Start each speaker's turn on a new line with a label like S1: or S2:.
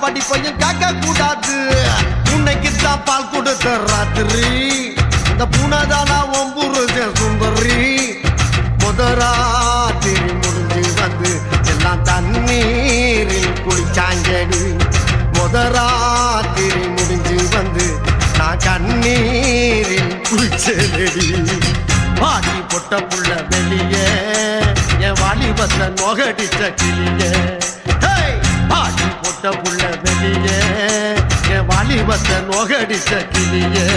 S1: படிப்பையும் கேட்க கூடாது. உன்னைக்குத்தான் பால் கொடுத்த ராத்திரி இந்த பூனதானா ஒம்புருஜ சுந்தரி. முதராத்திரி முடிஞ்சு வந்து எல்லாம் தண்ணீரில் குளிச்சாங்கடி. முதராத்திரி முடிஞ்சு வந்து நான் கண்ணீரில் குளிச்சேடி. வாடி பொட்ட புள்ள வெளியே என் வாலிபத்தை நொகடிச்ச கிளியே. வாடி பொட்ட புள்ள வெளியே என் வாலிபத்தை நொகடிச்ச கிளியே.